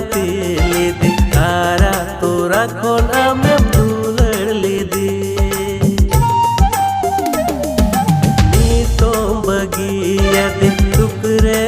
गाते लेदे आरा तोरा खोन आमें दुलड़ लेदे नी तो बगिया दे टुकरे